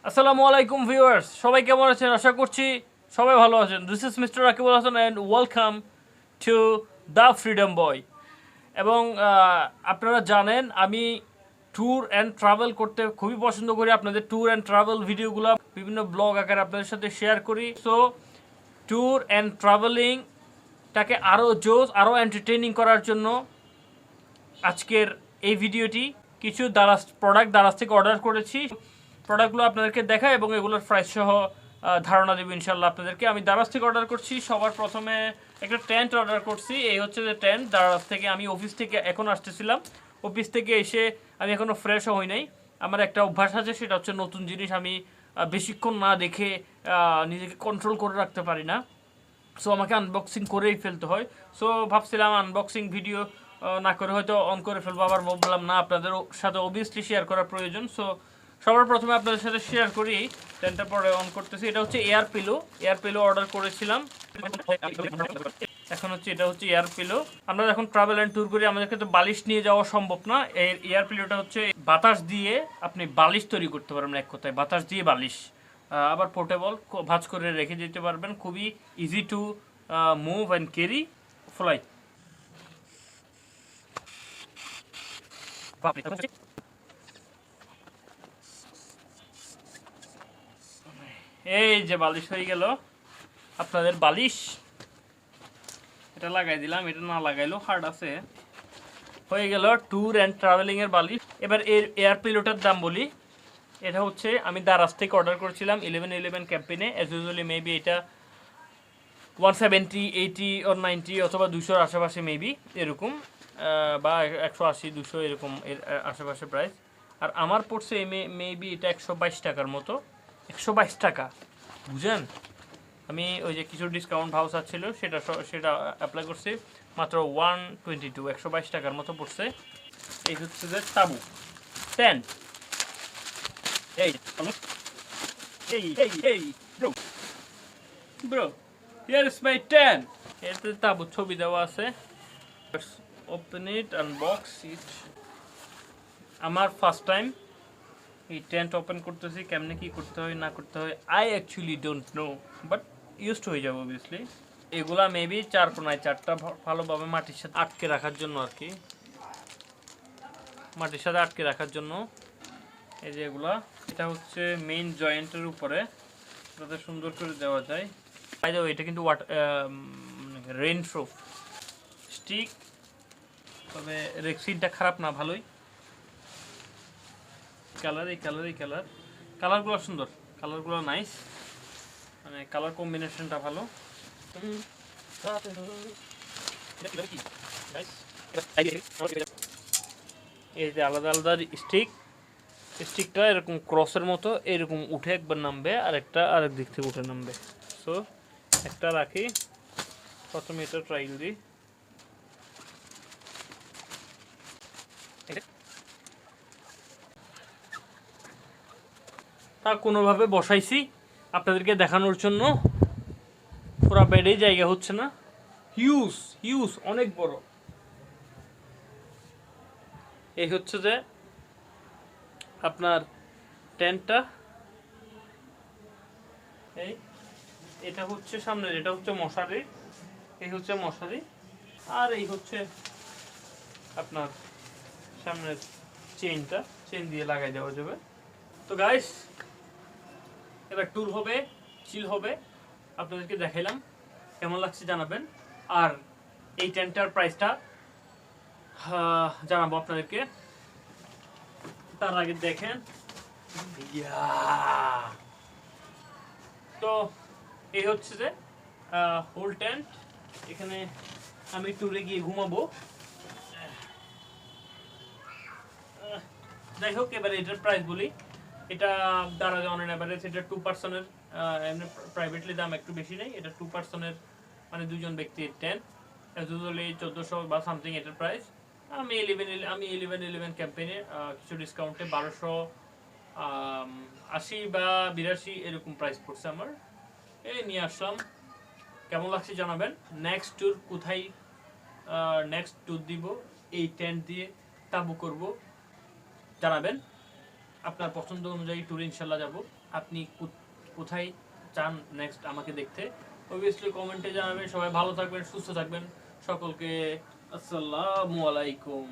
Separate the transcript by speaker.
Speaker 1: আসসালামু আলাইকুম ভিউয়ার্স, সবাই কেমন আছেন? আশা করছি সবাই ভালো আছেন। This is mister Rakibul Hasan and welcome to the freedom boy. এবং আপনারা জানেন আমি ট্যুর অ্যান্ড ট্রাভেল করতে খুবই পছন্দ করি। আপনাদের ট্যুর অ্যান্ড ট্রাভেল ভিডিওগুলো বিভিন্ন ব্লগ আকারে আপনাদের সাথে শেয়ার করি। সো ট্যুর অ্যান্ড ট্রাভেলিংটাকে আরও জোস, আরও এন্টারটেইনিং করার জন্য আজকের এই ভিডিওটি কিছু প্রোডাক্ট দারাজ থেকে অর্ডার করেছি। প্রোডাক্টগুলো আপনাদেরকে দেখায় এবং এগুলোর প্রাইস সহ ধারণা দেবো ইনশাল্লাহ আপনাদেরকে। আমি দারাজ থেকে অর্ডার করছি। সবার প্রথমে একটা টেন্ট অর্ডার করছি। এই হচ্ছে যে টেন্ট দারাজ থেকে। আমি অফিস থেকে এখন আসতেছিলাম, অফিস থেকে এসে আমি এখনও ফ্রেশও হই নাই। আমার একটা অভ্যাস আছে, সেটা হচ্ছে নতুন জিনিস আমি বেশিক্ষণ না দেখে নিজেকে কন্ট্রোল করে রাখতে পারি না। সো আমাকে আনবক্সিং করেই ফেলতে হয়। সো ভাবছিলাম আনবক্সিং ভিডিও না করে হয়তো অন করে ফেলবো, আবার বললাম না, আপনাদের সাথে অবভিয়াসলি শেয়ার করার প্রয়োজন। সো সবার প্রথমে আপনাদের সাথে শেয়ার করি, টেনটা পরে অন করতেছি। এটা হচ্ছে এয়ার পিলো অর্ডার করেছিলাম। এখন হচ্ছে এটা হচ্ছে এয়ার পিলো। আমরা যখন ট্রাভেল অ্যান্ড ট্যুর করি আমাদেরকে তো বালিশ নিয়ে যাওয়া সম্ভব না। এই এয়ার পিলোটা হচ্ছে বাতাস দিয়ে আপনি বালিশ তৈরি করতে পারবেন, এক কথায় বাতাস দিয়ে বালিশ। আবার পোর্টেবল, ভাঁজ করে রেখে যেতে পারবেন, খুবই easy to move and carry fly. এই যে বালিশ হয়ে গেল আপনাদের বালিশ। এটা লাগাই দিলাম, এটা না লাগাইলেও হার্ড আছে। হয়ে গেল ট্যুর অ্যান্ড ট্রাভেলিংয়ের বালিশ। এবার এর এয়ার পিলোটার দাম বলি। এটা হচ্ছে আমি দারাজ থেকে অর্ডার করেছিলাম 1111 ক্যাম্পেইনে। অ্যাজ ইউজুয়ালি মেবি এটা 170, 80 or 90 অথবা 200-র আশেপাশে মেবি এরকম, বা 180, 200 এরকম এর আশেপাশে প্রাইস। আর আমার পড়ছে মেবি এটা 122 টাকার মতো। 122 টাকা, বুঝেন? আমি ওই যে কিছু ডিসকাউন্ট ভাউচার ছিল সেটা অ্যাপ্লাই করছি, মাত্র 122, 122 টাকার মতো পড়ছে। এই হচ্ছে যে তাবু টেন্ট। এই এই এই এই bro bro here is my tent. এতে তাবু ছবি দেওয়া আছে। ওপেন ইট, আনবক্স ইট। আমার ফার্স্ট টাইম এই টেন্ট ওপেন করতেছি। কেমনে কি করতে হয় না করতে হয় I actually don't know, but used হয়ে যাবে অবভিয়াসলি। এগুলা মেবি চার কোনায় চারটা ভালোভাবে মাটির সাথে আটকে রাখার জন্য আর কি, মাটির সাথে আটকে রাখার জন্য। এই যে এগুলা, এটা হচ্ছে মেইন জয়েন্টের উপরে যাতে সুন্দর করে দেওয়া যায়। বাই দ্য ওয়ে এটা কিন্তু রেইন প্রুফ স্টিক, তবে রেক্সিনটা খারাপ না, ভালোই। কালারগুলো সুন্দর, কালারগুলো নাইস, মানে কালার কম্বিনেশনটা ভালো। এই যে আলাদা আলাদা স্টিকটা এরকম ক্রসের মতো এরকম উঠে একবার নামবে, আর একটা আরেক দিক থেকে উঠে নামবে। সো একটা রাখি, প্রথমে এটা ট্রায়াল দিই। তা কোনোভাবে বসাইছি আপনাদেরকে দেখানোর জন্য। পুরা বেডেই জায়গা হচ্ছে না, হিউজ অনেক বড়। এই হচ্ছে যে আপনার টেন্টটা। এই এটা হচ্ছে সামনের, এটা হচ্ছে মশারি, এই হচ্ছে মশারি, আর এই হচ্ছে আপনার সামনের চেইনটা, চেইন দিয়ে লাগাই দেওয়া যাবে। তো গাইস, এবার ট্যুর হবে, চিল হবে, আপনাদেরকে দেখাইলাম, কেমন লাগছে জানাবেন। আর এই টেন্টটার প্রাইসটা জানাবো আপনাদেরকে। তার আগে দেখেন, তো এই হচ্ছে যে হোল টেন্ট। এখানে আমি ট্যুরে গিয়ে ঘুমাবো। যাই হোক, এবার এটার প্রাইস বলি। এটা দারাজ অন এভারেজ এটা 2 পারসনের, এমনি প্রাইভেটলি দাম একটু বেশি নেই। এটা 2 পারসনের, মানে দুজন ব্যক্তির টেন্ট, ইউজুয়ালি 1400 বা সামথিং এটার প্রাইস। আমি 1111 ক্যাম্পেইনে কিছু ডিসকাউন্টে 1280 বা 82 এরকম প্রাইস পড়ছে আমার। এই নিয়ে আসলাম, কেমন লাগছে জানাবেন। নেক্সট ট্যুর কোথায়, নেক্সট ট্যুর দিব এই টেন্ট দিয়ে, তাবু করব, জানাবেন। আপনার পছন্দ অনুযায়ী ট্যুরে ইনশাল্লাহ যাব। আপনি কোথায় চান নেক্সট আমাকে দেখতে, অবভিয়াসলি কমেন্টে জানাবেন। সবাই ভালো থাকবেন, সুস্থ থাকবেন। সকলকে আসসালামু আলাইকুম।